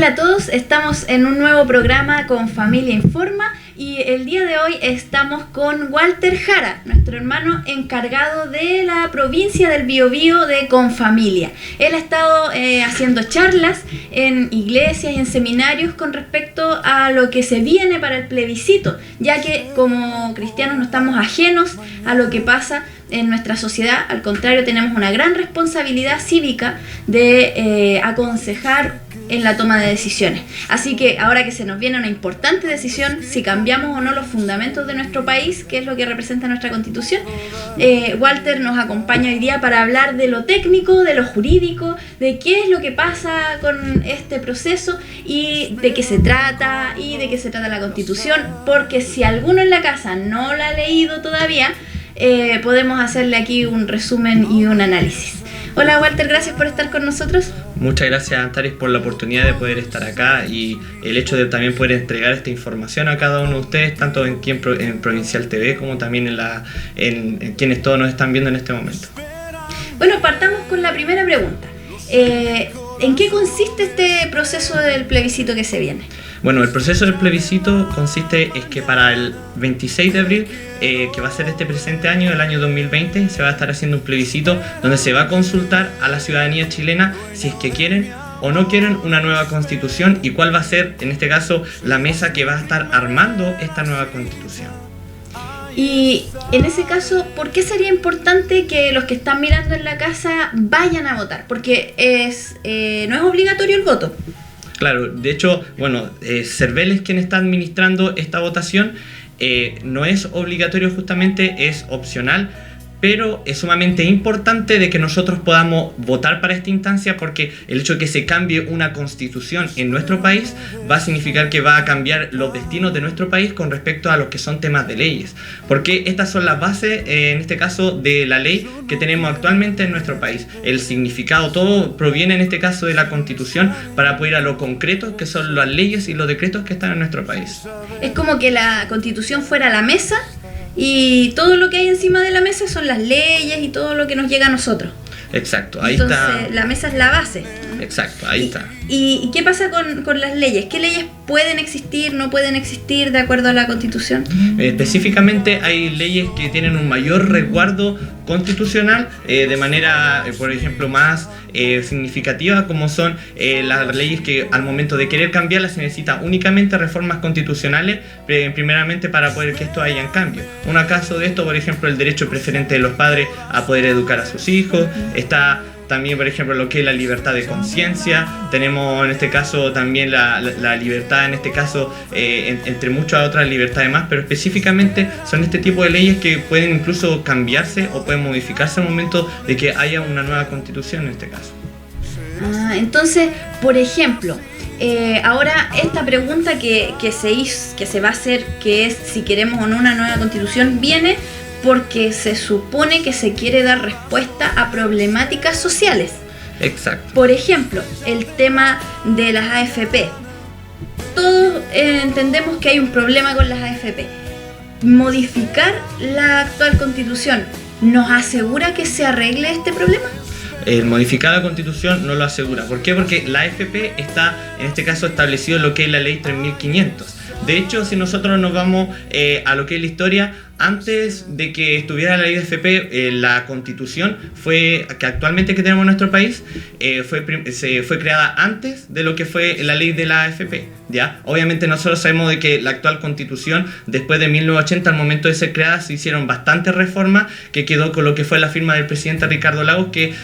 Hola a todos, estamos en un nuevo programa con Familia Informa y el día de hoy estamos con Walter Jara, nuestro hermano encargado de la provincia del Biobío de Confamilia. Él ha estado haciendo charlas en iglesias y en seminarios con respecto a lo que se viene para el plebiscito, ya que como cristianos no estamos ajenos a lo que pasa en nuestra sociedad. Al contrario, tenemos una gran responsabilidad cívica de aconsejar en la toma de decisiones. Así que ahora que se nos viene una importante decisión, si cambiamos o no los fundamentos de nuestro país, que es lo que representa nuestra Constitución, Walter nos acompaña hoy día para hablar de lo técnico, de lo jurídico, de qué es lo que pasa con este proceso y de qué se trata la Constitución, porque si alguno en la casa no la ha leído todavía, podemos hacerle aquí un resumen y un análisis. Hola Walter, gracias por estar con nosotros. Muchas gracias, Antares, por la oportunidad de poder estar acá y el hecho de también poder entregar esta información a cada uno de ustedes, tanto en Provincial TV como también en quienes todos nos están viendo en este momento. Bueno, partamos con la primera pregunta. ¿En qué consiste este proceso del plebiscito que se viene? Bueno, el proceso del plebiscito consiste es que para el 26 de abril, que va a ser este presente año, el año 2020, se va a estar haciendo un plebiscito donde se va a consultar a la ciudadanía chilena si es que quieren o no quieren una nueva constitución y cuál va a ser, en este caso, la mesa que va a estar armando esta nueva constitución. Y en ese caso, ¿por qué sería importante que los que están mirando en la casa vayan a votar? Porque no es obligatorio el voto. Claro, de hecho, bueno, Cervel es quien está administrando esta votación, no es obligatorio justamente, es opcional, pero es sumamente importante de que nosotros podamos votar para esta instancia porque el hecho de que se cambie una constitución en nuestro país va a significar que va a cambiar los destinos de nuestro país con respecto a los que son temas de leyes, porque estas son las bases, en este caso, de la ley que tenemos actualmente en nuestro país. El significado, todo proviene en este caso de la constitución para poder ir a lo concreto que son las leyes y los decretos que están en nuestro país. Es como que la constitución fuera la mesa y todo lo que hay encima de la mesa son las leyes y todo lo que nos llega a nosotros. Exacto, ahí Entonces, está. La mesa es la base. Exacto, ahí está. ¿Y qué pasa con las leyes? ¿Qué leyes pueden existir, no pueden existir de acuerdo a la Constitución? Específicamente hay leyes que tienen un mayor resguardo constitucional de manera, por ejemplo, más significativa, como son las leyes que al momento de querer cambiarlas se necesita únicamente reformas constitucionales, primeramente para poder que esto haya en cambio. Un caso de esto, por ejemplo, el derecho preferente de los padres a poder educar a sus hijos, está también, por ejemplo, lo que es la libertad de conciencia, tenemos en este caso también la libertad, en este caso, entre muchas otras libertades más, pero específicamente son este tipo de leyes que pueden incluso cambiarse o pueden modificarse al momento de que haya una nueva constitución en este caso. Entonces, por ejemplo, ahora esta pregunta que se va a hacer, que es si queremos o no una nueva constitución, viene porque se supone que se quiere dar respuesta a problemáticas sociales. Exacto. Por ejemplo, el tema de las AFP. Todos entendemos que hay un problema con las AFP. Modificar la actual constitución, ¿nos asegura que se arregle este problema? El modificar la constitución no lo asegura. ¿Por qué? Porque la AFP está, en este caso, establecido en lo que es la ley 3500. De hecho, si nosotros nos vamos a lo que es la historia, antes de que estuviera la ley de AFP, la constitución que actualmente tenemos en nuestro país fue creada antes de lo que fue la ley de la AFP, ¿ya? Obviamente nosotros sabemos de que la actual constitución, después de 1980, al momento de ser creada, se hicieron bastantes reformas, que quedó con lo que fue la firma del presidente Ricardo Lagos, que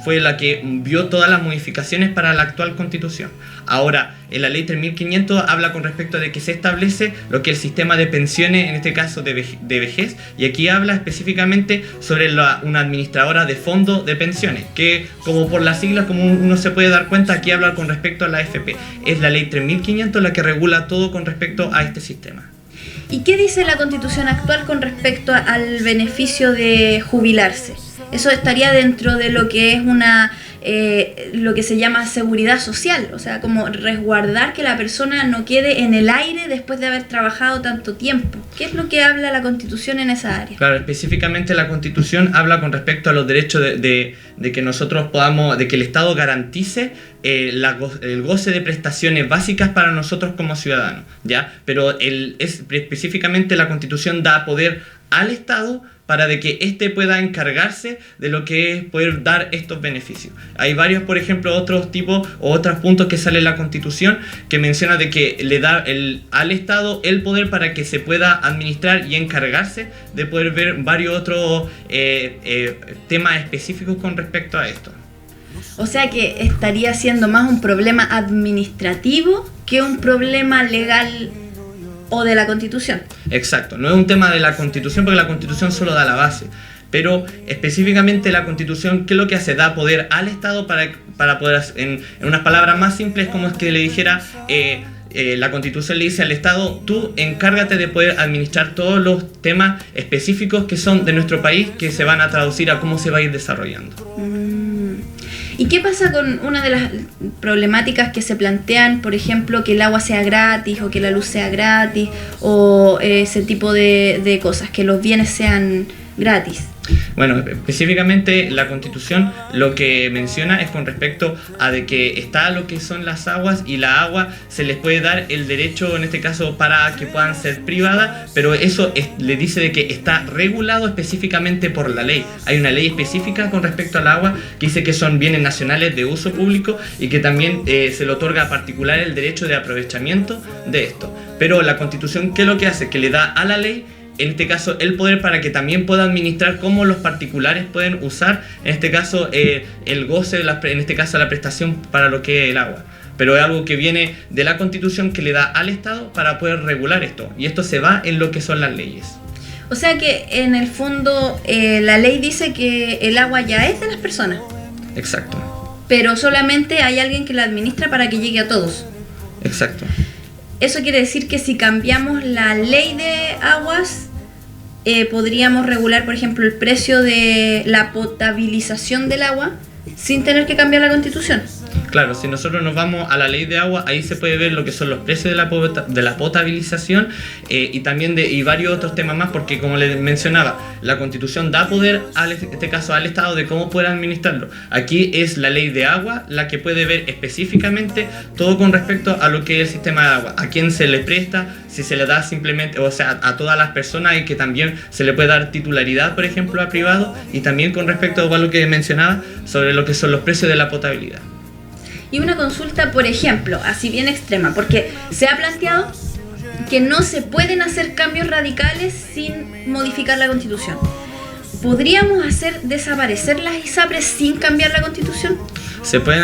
fue la que vio todas las modificaciones para la actual constitución. Ahora, en la ley 3500 habla con respecto de que se establece lo que es el sistema de pensiones, en este caso de vejez, y aquí habla específicamente sobre una administradora de fondo de pensiones, que como por las siglas, como uno se puede dar cuenta, aquí habla con respecto a la AFP. Es la ley 3500 la que regula todo con respecto a este sistema. ¿Y qué dice la Constitución actual con respecto al beneficio de jubilarse? ¿Eso estaría dentro de lo que es una lo que se llama seguridad social, o sea, como resguardar que la persona no quede en el aire después de haber trabajado tanto tiempo. ¿Qué es lo que habla la Constitución en esa área? Claro, específicamente la Constitución habla con respecto a los derechos de que nosotros podamos, de que el Estado garantice el goce de prestaciones básicas para nosotros como ciudadanos, ¿ya? Pero específicamente la Constitución da poder al Estado para de que éste pueda encargarse de lo que es poder dar estos beneficios. Hay varios, por ejemplo, otros tipos o otros puntos que sale en la Constitución que menciona de que le da al Estado el poder para que se pueda administrar y encargarse de poder ver varios otros temas específicos con respecto a esto. O sea que estaría siendo más un problema administrativo que un problema legal o de la Constitución. Exacto, no es un tema de la Constitución porque la Constitución solo da la base, pero específicamente la Constitución, ¿qué es lo que hace? Da poder al Estado para poder, en unas palabras más simples, como es que le dijera, la Constitución le dice al Estado, tú encárgate de poder administrar todos los temas específicos que son de nuestro país, que se van a traducir a cómo se va a ir desarrollando. ¿Y qué pasa con una de las problemáticas que se plantean, por ejemplo, que el agua sea gratis o que la luz sea gratis o ese tipo de cosas, que los bienes sean gratis? Bueno, específicamente la Constitución lo que menciona es con respecto a de que está lo que son las aguas, y la agua se les puede dar el derecho, en este caso, para que puedan ser privadas, pero eso le dice de que está regulado específicamente por la ley. Hay una ley específica con respecto al agua que dice que son bienes nacionales de uso público y que también se le otorga a particular el derecho de aprovechamiento de esto. Pero la Constitución, ¿qué es lo que hace? Que le da a la ley, en este caso, el poder para que también pueda administrar cómo los particulares pueden usar, en este caso, el goce, en este caso, la prestación para lo que es el agua. Pero es algo que viene de la Constitución que le da al Estado para poder regular esto. Y esto se va en lo que son las leyes. O sea que, en el fondo, la ley dice que el agua ya es de las personas. Exacto. Pero solamente hay alguien que la administra para que llegue a todos. Exacto. Eso quiere decir que si cambiamos la ley de aguas, podríamos regular, por ejemplo, el precio de la potabilización del agua sin tener que cambiar la Constitución. Claro, si nosotros nos vamos a la ley de agua, ahí se puede ver lo que son los precios de la potabilización y también y varios otros temas más, porque como les mencionaba, la Constitución da poder, en este caso al Estado, de cómo poder administrarlo. Aquí es la ley de agua la que puede ver específicamente todo con respecto a lo que es el sistema de agua, a quién se le presta, si se le da simplemente, o sea, a todas las personas, y que también se le puede dar titularidad, por ejemplo, a privados, y también con respecto a lo que mencionaba sobre lo que son los precios de la potabilidad. Y una consulta, por ejemplo, así bien extrema, porque se ha planteado que no se pueden hacer cambios radicales sin modificar la Constitución. ¿Podríamos hacer desaparecer las ISAPRES sin cambiar la Constitución? Se pueden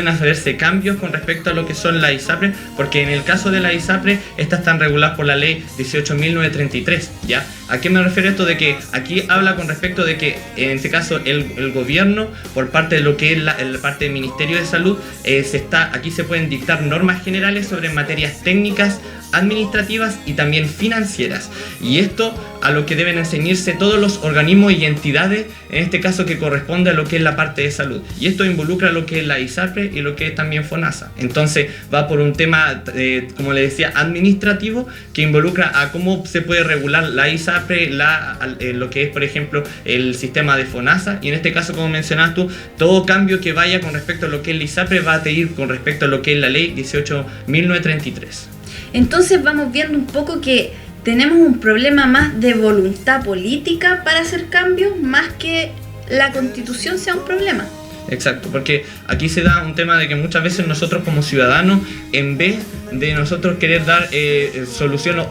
hacerse cambios con respecto a lo que son las ISAPRES, porque en el caso de las ISAPRES, estas están reguladas por la ley 18.933, ¿ya? ¿A qué me refiero esto? De que aquí habla con respecto de que, en este caso, el gobierno, por parte de lo que es la parte del Ministerio de Salud, aquí se pueden dictar normas generales sobre materias técnicas, administrativas y también financieras, y esto a lo que deben enseñarse todos los organismos y entidades, en este caso que corresponde a lo que es la parte de salud, y esto involucra lo que es la ISAPRE y lo que es también FONASA. Entonces va por un tema, como le decía, administrativo, que involucra a cómo se puede regular la ISAPRE, lo que es, por ejemplo, el sistema de FONASA, y en este caso, como mencionas tú, todo cambio que vaya con respecto a lo que es la ISAPRE va a ir con respecto a lo que es la ley 18.933. Entonces vamos viendo un poco que tenemos un problema más de voluntad política para hacer cambios, más que la Constitución sea un problema. Exacto, porque aquí se da un tema de que muchas veces nosotros como ciudadanos, en vez de nosotros querer dar solución,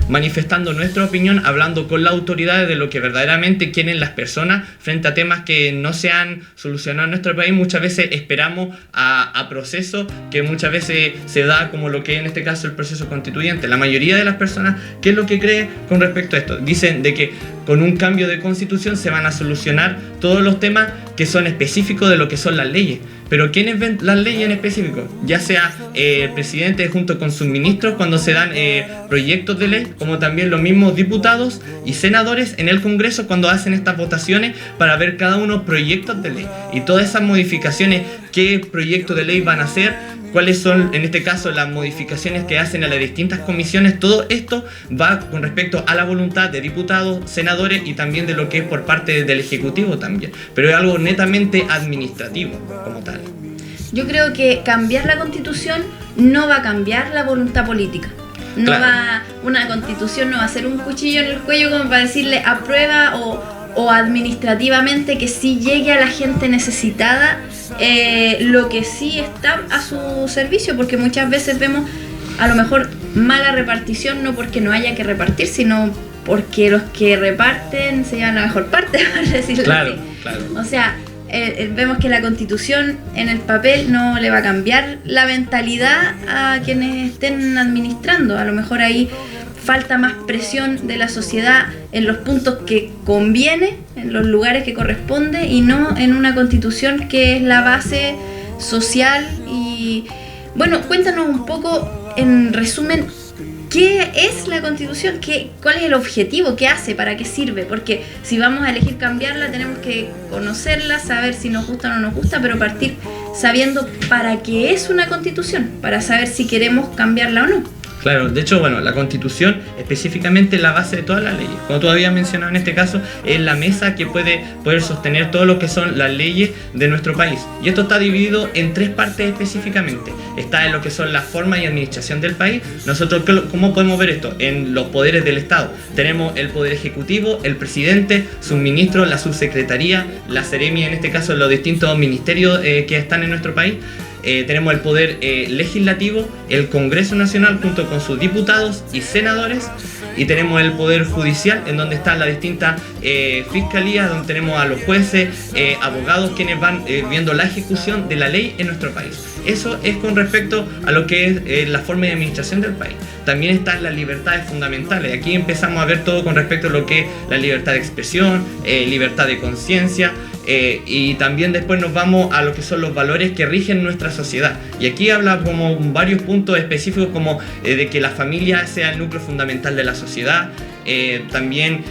manifestando nuestra opinión, hablando con las autoridades de lo que verdaderamente quieren las personas frente a temas que no se han solucionado en nuestro país, muchas veces esperamos a procesos que muchas veces se da, como lo que es en este caso el proceso constituyente. La mayoría de las personas, ¿qué es lo que cree con respecto a esto? Dicen de que con un cambio de constitución se van a solucionar todos los temas que son específicos de lo que son las leyes. Pero ¿quiénes ven las leyes en específico? Ya sea el presidente junto con sus ministros cuando se dan proyectos de ley, como también los mismos diputados y senadores en el Congreso cuando hacen estas votaciones para ver cada uno proyectos de ley. Y todas esas modificaciones, qué proyectos de ley van a hacer, cuáles son en este caso las modificaciones que hacen a las distintas comisiones, todo esto va con respecto a la voluntad de diputados, senadores y también de lo que es por parte del Ejecutivo también, pero es algo netamente administrativo como tal. Yo creo que cambiar la Constitución no va a cambiar la voluntad política. No Claro. una Constitución no va a ser un cuchillo en el cuello como para decirle aprueba o administrativamente que sí llegue a la gente necesitada lo que sí está a su servicio, porque muchas veces vemos a lo mejor mala repartición, no porque no haya que repartir, sino porque los que reparten se llevan la mejor parte, por decirlo Claro, así. claro. O sea, vemos que la Constitución en el papel no le va a cambiar la mentalidad a quienes estén administrando. A lo mejor ahí falta más presión de la sociedad en los puntos que conviene, en los lugares que corresponde, y no en una Constitución que es la base social. Y bueno, cuéntanos un poco, en resumen, ¿qué es la Constitución? ¿Cuál es el objetivo? ¿Qué hace? ¿Para qué sirve? Porque si vamos a elegir cambiarla, tenemos que conocerla, saber si nos gusta o no nos gusta, pero partir sabiendo para qué es una Constitución, para saber si queremos cambiarla o no. Claro, de hecho, bueno, la Constitución específicamente es la base de todas las leyes. Como tú habías mencionado en este caso, es la mesa que puede poder sostener todo lo que son las leyes de nuestro país. Y esto está dividido en 3 partes específicamente. Está en lo que son la forma y administración del país. Nosotros, ¿cómo podemos ver esto? En los poderes del Estado. Tenemos el poder ejecutivo, el presidente, sus ministros, la subsecretaría, la seremia, en este caso los distintos ministerios que están en nuestro país. Tenemos el poder legislativo, el Congreso Nacional junto con sus diputados y senadores, y tenemos el poder judicial, en donde están las distintas fiscalías, donde tenemos a los jueces, abogados, quienes van viendo la ejecución de la ley en nuestro país. Eso es con respecto a lo que es la forma de administración del país. También están las libertades fundamentales. Aquí empezamos a ver todo con respecto a lo que es la libertad de expresión, libertad de conciencia, y también después nos vamos a lo que son los valores que rigen nuestra sociedad. Y aquí habla como varios puntos específicos, como de que la familia sea el núcleo fundamental de la sociedad. También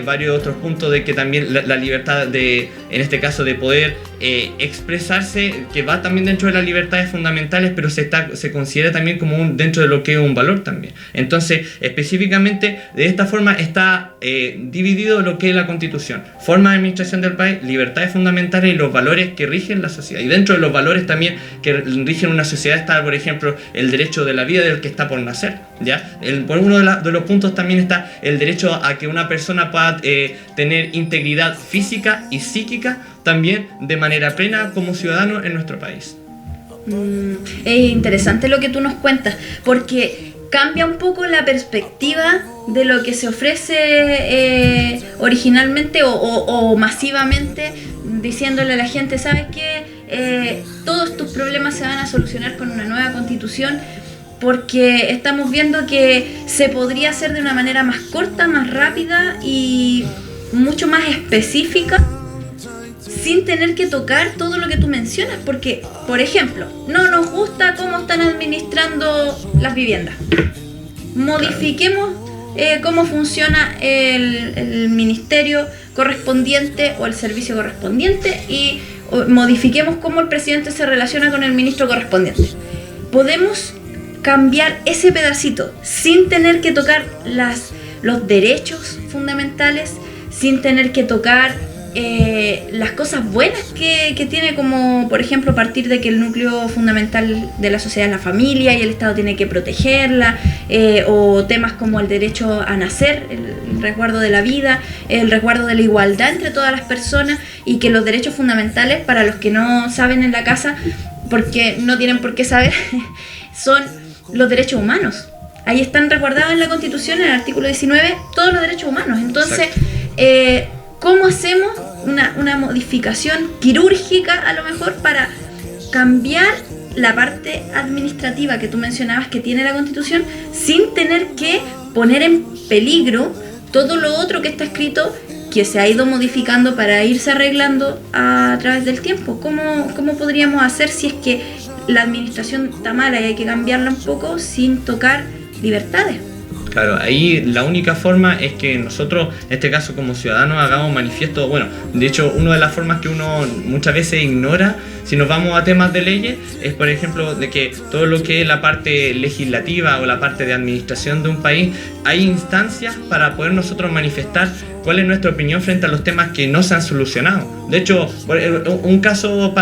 varios otros puntos de que también la libertad de, en este caso, de poder expresarse, que va también dentro de las libertades fundamentales, pero se considera también como dentro de lo que es un valor también. Entonces, específicamente de esta forma está dividido lo que es la Constitución: forma de administración del país, libertades fundamentales y los valores que rigen la sociedad. Y dentro de los valores también que rigen una sociedad está, por ejemplo, el derecho de la vida del que está por nacer, ¿ya? Por uno de los puntos también está el derecho a que una persona pueda tener integridad física y psíquica también de manera plena como ciudadano en nuestro país. Es interesante lo que tú nos cuentas, porque cambia un poco la perspectiva de lo que se ofrece originalmente o masivamente, diciéndole a la gente, ¿sabes qué? Todos tus problemas se van a solucionar con una nueva Constitución, porque estamos viendo que se podría hacer de una manera más corta, más rápida y mucho más específica, sin tener que tocar todo lo que tú mencionas. Porque, por ejemplo, no nos gusta cómo están administrando las viviendas. Modifiquemos cómo funciona el ministerio correspondiente o el servicio correspondiente, y modifiquemos cómo el presidente se relaciona con el ministro correspondiente. Podemos cambiar ese pedacito sin tener que tocar los derechos fundamentales, sin tener que tocar las cosas buenas que tiene, como por ejemplo partir de que el núcleo fundamental de la sociedad es la familia y el Estado tiene que protegerla, o temas como el derecho a nacer, el resguardo de la vida, el resguardo de la igualdad entre todas las personas, y que los derechos fundamentales, para los que no saben en la casa, porque no tienen por qué saber, son los derechos humanos. Ahí están resguardados en la Constitución, en el artículo 19, todos los derechos humanos. Entonces, ¿cómo hacemos una modificación quirúrgica a lo mejor para cambiar la parte administrativa que tú mencionabas que tiene la Constitución, sin tener que poner en peligro todo lo otro que está escrito, que se ha ido modificando para irse arreglando a través del tiempo. ¿Cómo podríamos hacer si es que la administración está mala y hay que cambiarla un poco sin tocar libertades? Claro, ahí la única forma es que nosotros, en este caso como ciudadanos, hagamos manifiesto. Bueno, de hecho, una de las formas que uno muchas veces ignora si nos vamos a temas de leyes es, por ejemplo, de que todo lo que es la parte legislativa o la parte de administración de un país, hay instancias para poder nosotros manifestar cuál es nuestra opinión frente a los temas que no se han solucionado. De hecho, un caso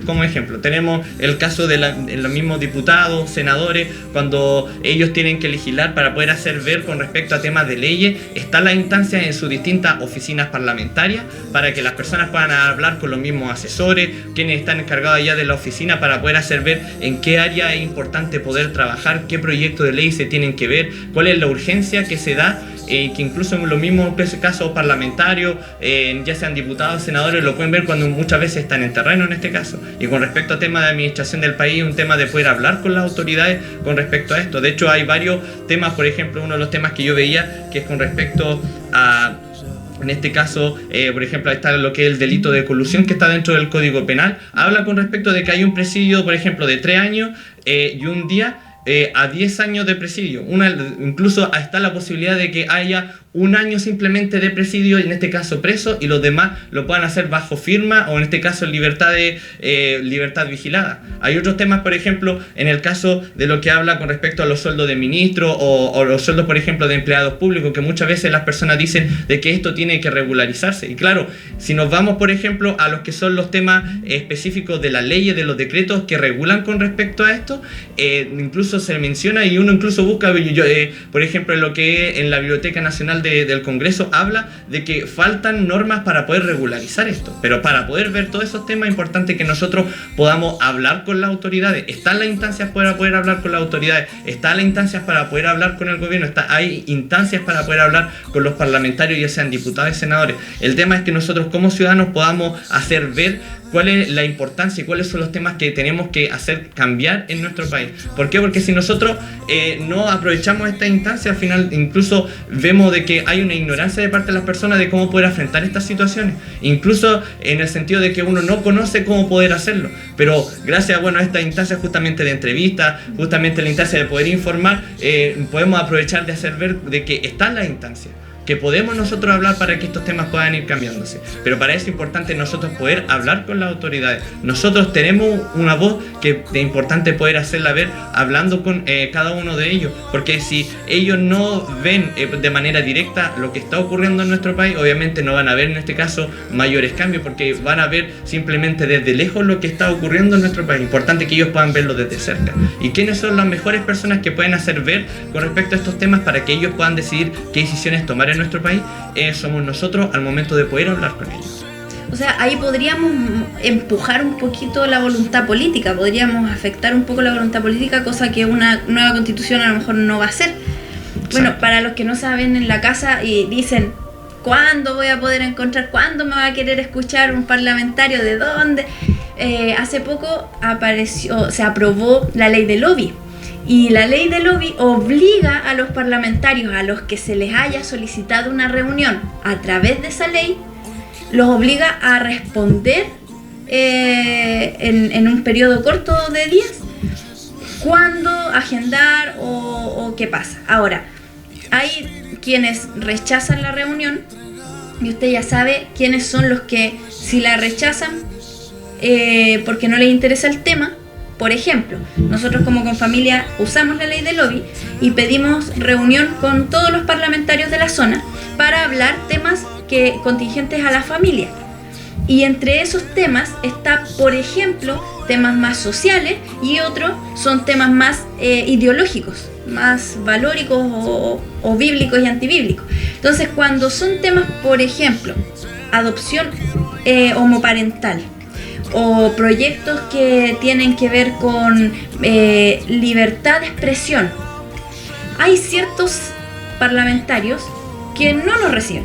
como ejemplo, tenemos el caso de los mismos diputados, senadores, cuando ellos tienen que legislar para poder hacer ver con respecto a temas de leyes, están las instancias en sus distintas oficinas parlamentarias para que las personas puedan hablar con los mismos asesores, quienes están encargados ya de la oficina, para poder hacer ver en qué área es importante poder trabajar, qué proyectos de ley se tienen que ver, cuál es la urgencia que se da, que incluso en los mismos casos parlamentarios, ya sean diputados, senadores, lo pueden ver cuando muchas veces están en terreno en este caso. Y con respecto a temas de administración del país, un tema de poder hablar con las autoridades con respecto a esto. De hecho, hay varios temas, por ejemplo, uno de los temas que yo veía, que es con respecto a... En este caso, por ejemplo, está lo que es el delito de colusión que está dentro del Código Penal. Habla con respecto de que hay un presidio, por ejemplo, de 3 años y un día a 10 años de presidio. Incluso está la posibilidad de que haya 1 año simplemente de presidio, en este caso preso, y los demás lo puedan hacer bajo firma o en este caso en libertad vigilada. Hay otros temas, por ejemplo, en el caso de lo que habla con respecto a los sueldos de ministros o los sueldos, por ejemplo, de empleados públicos, que muchas veces las personas dicen de que esto tiene que regularizarse. Y claro, si nos vamos, por ejemplo, a los que son los temas específicos de las leyes, de los decretos que regulan con respecto a esto, incluso se menciona y uno incluso busca, por ejemplo, en lo que es en la Biblioteca Nacional del Congreso, habla de que faltan normas para poder regularizar esto. Pero para poder ver todos esos temas es importante que nosotros podamos hablar con las autoridades. Están las instancias para poder hablar con las autoridades, están las instancias para poder hablar con el gobierno, hay instancias para poder hablar con los parlamentarios, ya sean diputados y senadores. El tema es que nosotros como ciudadanos podamos hacer ver cuál es la importancia y cuáles son los temas que tenemos que hacer cambiar en nuestro país. ¿Por qué? Porque si nosotros no aprovechamos esta instancia, al final incluso vemos de que hay una ignorancia de parte de las personas de cómo poder afrontar estas situaciones, incluso en el sentido de que uno no conoce cómo poder hacerlo, pero gracias a esta instancia justamente de entrevistas, justamente la instancia de poder informar, podemos aprovechar de hacer ver de que están las instancias, que podemos nosotros hablar para que estos temas puedan ir cambiándose. Pero para eso es importante nosotros poder hablar con las autoridades. Nosotros tenemos una voz que es importante poder hacerla ver hablando con cada uno de ellos, porque si ellos no ven de manera directa lo que está ocurriendo en nuestro país, obviamente no van a ver en este caso mayores cambios, porque van a ver simplemente desde lejos lo que está ocurriendo en nuestro país. Importante que ellos puedan verlo desde cerca. ¿Y quiénes son las mejores personas que pueden hacer ver con respecto a estos temas para que ellos puedan decidir qué decisiones tomar en nuestro país? Somos nosotros al momento de poder hablar con ellos. O sea, ahí podríamos empujar un poquito la voluntad política, podríamos afectar un poco la voluntad política, cosa que una nueva constitución a lo mejor no va a hacer. Exacto. Bueno, para los que no saben en la casa y dicen, ¿cuándo voy a poder encontrar? ¿Cuándo me va a querer escuchar un parlamentario? ¿De dónde? Hace poco se aprobó la ley de lobby. Y la ley de lobby obliga a los parlamentarios, a los que se les haya solicitado una reunión a través de esa ley, los obliga a responder en un periodo corto de días cuándo agendar o qué pasa. Ahora, hay quienes rechazan la reunión y usted ya sabe quiénes son los que, si la rechazan porque no les interesa el tema. Por ejemplo, nosotros como Confamilia usamos la ley de lobby y pedimos reunión con todos los parlamentarios de la zona para hablar temas contingentes a la familia. Y entre esos temas está, por ejemplo, temas más sociales y otros son temas más ideológicos, más valóricos o bíblicos y antibíblicos. Entonces, cuando son temas, por ejemplo, adopción homoparental, o proyectos que tienen que ver con libertad de expresión, hay ciertos parlamentarios que no los reciben.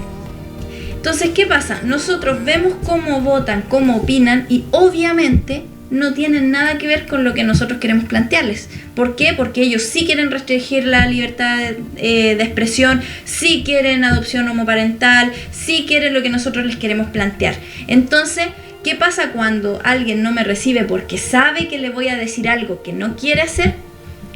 Entonces, ¿qué pasa? Nosotros vemos cómo votan, cómo opinan y obviamente no tienen nada que ver con lo que nosotros queremos plantearles. ¿Por qué? Porque ellos sí quieren restringir la libertad de expresión, sí quieren adopción homoparental, sí quieren lo que nosotros les queremos plantear. Entonces, ¿qué pasa cuando alguien no me recibe porque sabe que le voy a decir algo que no quiere hacer?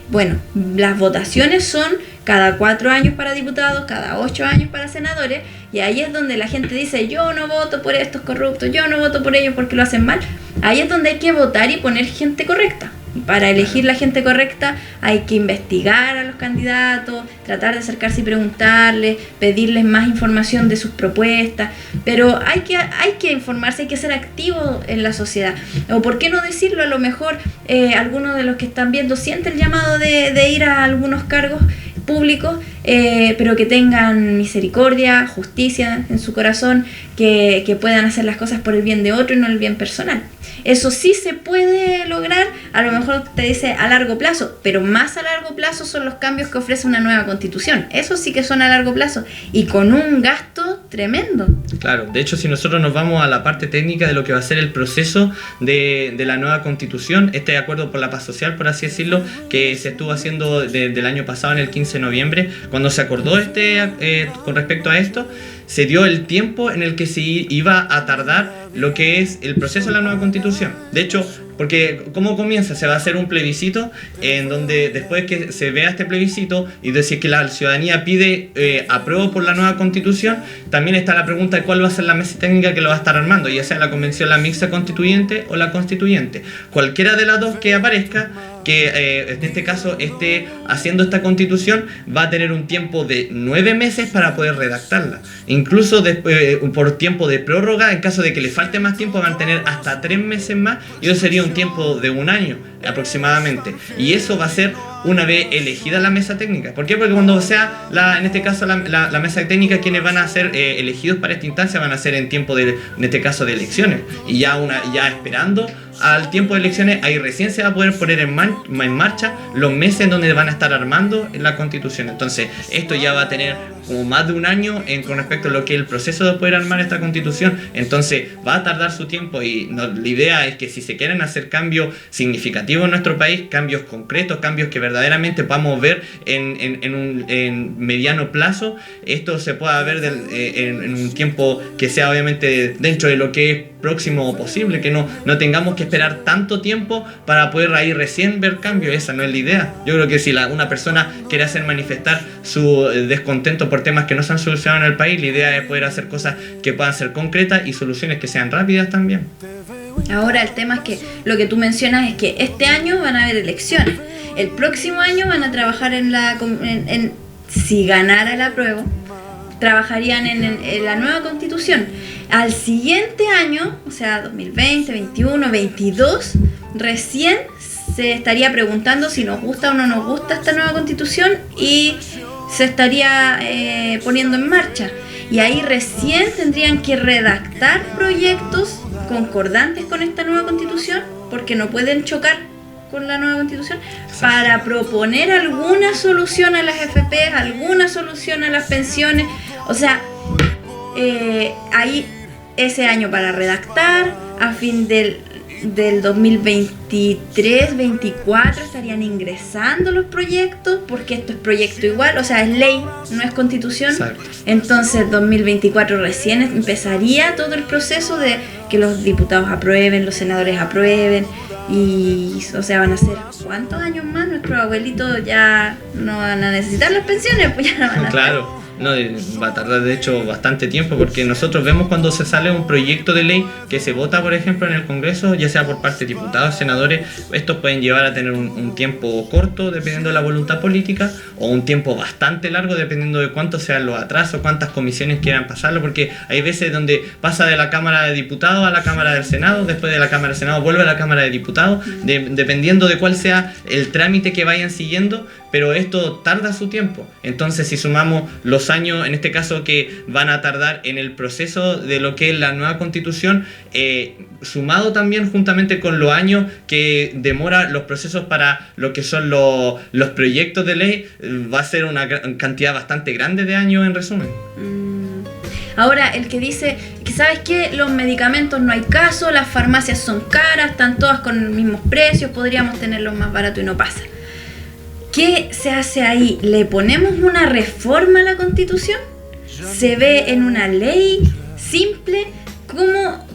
Bueno, las votaciones son cada 4 años para diputados, cada 8 años para senadores, y ahí es donde la gente dice, yo no voto por estos corruptos, yo no voto por ellos porque lo hacen mal. Ahí es donde hay que votar y poner gente correcta. Y para elegir la gente correcta hay que investigar a los candidatos, tratar de acercarse y preguntarles, pedirles más información de sus propuestas, pero hay que informarse, hay que ser activo en la sociedad. O por qué no decirlo, a lo mejor algunos de los que están viendo sienten el llamado de ir a algunos cargos públicos, pero que tengan misericordia, justicia en su corazón, que puedan hacer las cosas por el bien de otro y no el bien personal. Eso sí se puede lograr, a lo mejor te dice a largo plazo, pero más a largo plazo son los cambios que ofrece una nueva constitución. Eso sí que son a largo plazo y con un gasto tremendo. Claro, de hecho si nosotros nos vamos a la parte técnica de lo que va a ser el proceso de la nueva constitución, este acuerdo por la paz social, por así decirlo, que se estuvo haciendo del año pasado, en el 15 de noviembre, cuando se acordó con respecto a esto, se dio el tiempo en el que se iba a tardar lo que es el proceso de la nueva constitución. De hecho, porque ¿cómo comienza? Se va a hacer un plebiscito en donde después que se vea este plebiscito y decir que la ciudadanía pide apruebo por la nueva constitución, también está la pregunta de cuál va a ser la mesa técnica que lo va a estar armando, ya sea la convención, la mixta constituyente o la constituyente. Cualquiera de las dos que aparezca, que en este caso esté haciendo esta constitución, va a tener un tiempo de 9 meses para poder redactarla. Incluso por tiempo de prórroga, en caso de que le falte más tiempo, van a tener hasta 3 meses más, y eso sería un tiempo de 1 año aproximadamente. Y eso va a ser una vez elegida la mesa técnica. ¿Por qué? Porque cuando sea, en este caso, la mesa técnica, quienes van a ser elegidos para esta instancia van a ser en tiempo en este caso de elecciones. Y ya esperando al tiempo de elecciones, ahí recién se va a poder poner en marcha los meses en donde van a estar armando la constitución. Entonces, esto ya va a tener como más de 1 año con respecto a lo que es el proceso de poder armar esta constitución. Entonces, va a tardar su tiempo y la idea es que si se quieren hacer cambios significativos en nuestro país, cambios concretos, cambios que verdaderamente podamos ver en mediano plazo, esto se pueda ver en un tiempo que sea obviamente dentro de lo que es próximo o posible, que no tengamos que esperar tanto tiempo para poder ahí recién ver cambios. Esa no es la idea. Yo creo que si una persona quiere hacer manifestar su descontento por temas que no se han solucionado en el país, la idea es poder hacer cosas que puedan ser concretas y soluciones que sean rápidas también. Ahora el tema es que lo que tú mencionas es que este año van a haber elecciones, el próximo año van a trabajar si ganara el apruebo, trabajarían en la nueva constitución. Al siguiente año, o sea 2020, 21, 22, recién se estaría preguntando si nos gusta o no nos gusta esta nueva constitución y se estaría poniendo en marcha. Y ahí recién tendrían que redactar proyectos concordantes con esta nueva constitución, porque no pueden chocar con la nueva constitución, para proponer alguna solución a las FP, alguna solución a las pensiones. O sea, ahí ese año para redactar, a fin del 2023-24 estarían ingresando los proyectos, porque esto es proyecto igual, o sea, es ley, no es constitución. Exacto. Entonces 2024 recién empezaría todo el proceso de que los diputados aprueben, los senadores aprueben, y o sea, van a ser ¿cuántos años más? Nuestros abuelitos ya no van a necesitar las pensiones, pues ya no van a Claro. No, va a tardar de hecho bastante tiempo, porque nosotros vemos cuando se sale un proyecto de ley que se vota, por ejemplo, en el Congreso, ya sea por parte de diputados, senadores, estos pueden llevar a tener un tiempo corto dependiendo de la voluntad política, o un tiempo bastante largo dependiendo de cuántos sean los atrasos, cuántas comisiones quieran pasarlo, porque hay veces donde pasa de la Cámara de Diputados a la Cámara del Senado, después de la Cámara del Senado vuelve a la Cámara de Diputados, dependiendo de cuál sea el trámite que vayan siguiendo, pero esto tarda su tiempo. Entonces, si sumamos los años, en este caso, que van a tardar en el proceso de lo que es la nueva constitución, sumado también juntamente con los años que demora los procesos para lo que son los proyectos de ley, va a ser una cantidad bastante grande de años, en resumen. Ahora, el que dice que, ¿sabes qué? Los medicamentos no hay caso, las farmacias son caras, están todas con los mismos precios, podríamos tenerlos más baratos y no pasa. ¿Qué se hace ahí? ¿Le ponemos una reforma a la Constitución? ¿Se ve en una ley simple? ¿Cómo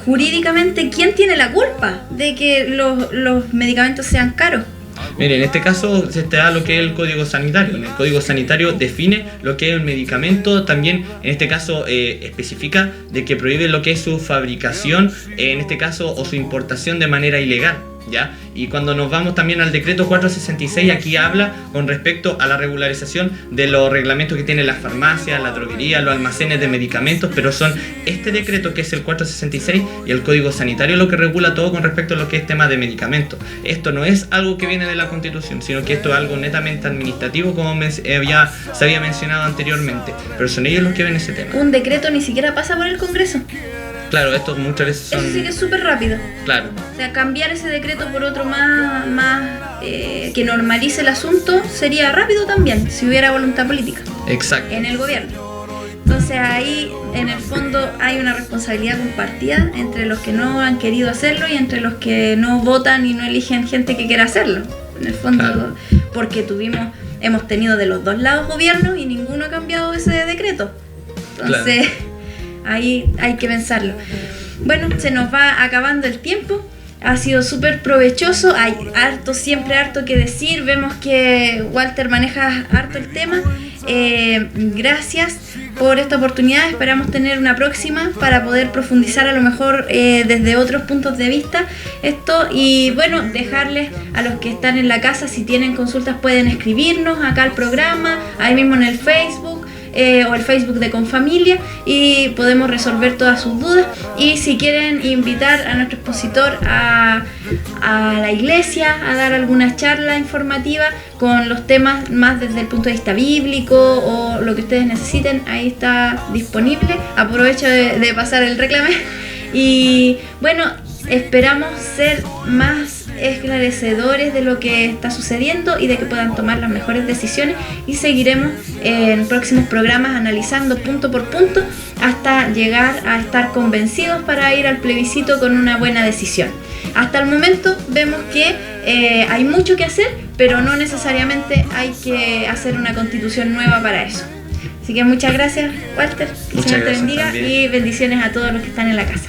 jurídicamente quién tiene la culpa de que los medicamentos sean caros? Mire, en este caso se te da lo que es el Código Sanitario. El Código Sanitario define lo que es el medicamento, también en este caso especifica de que prohíbe lo que es su fabricación, en este caso, o su importación de manera ilegal, ¿ya? Y cuando nos vamos también al decreto 466, aquí habla con respecto a la regularización de los reglamentos que tienen las farmacias, la droguería, los almacenes de medicamentos, pero son este decreto que es el 466 y el Código Sanitario lo que regula todo con respecto a lo que es tema de medicamentos. Esto no es algo que viene de la Constitución, sino que esto es algo netamente administrativo, como se había mencionado anteriormente, pero son ellos los que ven ese tema. Un decreto ni siquiera pasa por el Congreso. Claro, esto muchas veces son... Eso sí que es súper rápido. Claro. O sea, cambiar ese decreto por otro más que normalice el asunto sería rápido también, si hubiera voluntad política. Exacto. En el gobierno. Entonces ahí, en el fondo, hay una responsabilidad compartida entre los que no han querido hacerlo y entre los que no votan y no eligen gente que quiera hacerlo. En el fondo, claro. Porque hemos tenido de los dos lados gobiernos y ninguno ha cambiado ese decreto. Entonces... Claro. Ahí hay que pensarlo. Bueno, se nos va acabando el tiempo. Ha sido súper provechoso. Hay siempre harto que decir. Vemos que Walter maneja harto el tema. Gracias por esta oportunidad. Esperamos tener una próxima para poder profundizar a lo mejor desde otros puntos de vista esto. Y bueno, dejarles a los que están en la casa, si tienen consultas pueden escribirnos acá al programa, ahí mismo en el Facebook. O el Facebook de Confamilia, y podemos resolver todas sus dudas. Y si quieren invitar a nuestro expositor a la iglesia a dar alguna charla informativa con los temas más desde el punto de vista bíblico o lo que ustedes necesiten, ahí está disponible. Aprovecho de pasar el reclame. Y bueno, esperamos ser más esclarecedores de lo que está sucediendo y de que puedan tomar las mejores decisiones, y seguiremos en próximos programas analizando punto por punto hasta llegar a estar convencidos para ir al plebiscito con una buena decisión. Hasta el momento vemos que hay mucho que hacer, pero no necesariamente hay que hacer una constitución nueva para eso. Así que muchas gracias, Walter, que el Señor te bendiga también. Y bendiciones a todos los que están en la casa.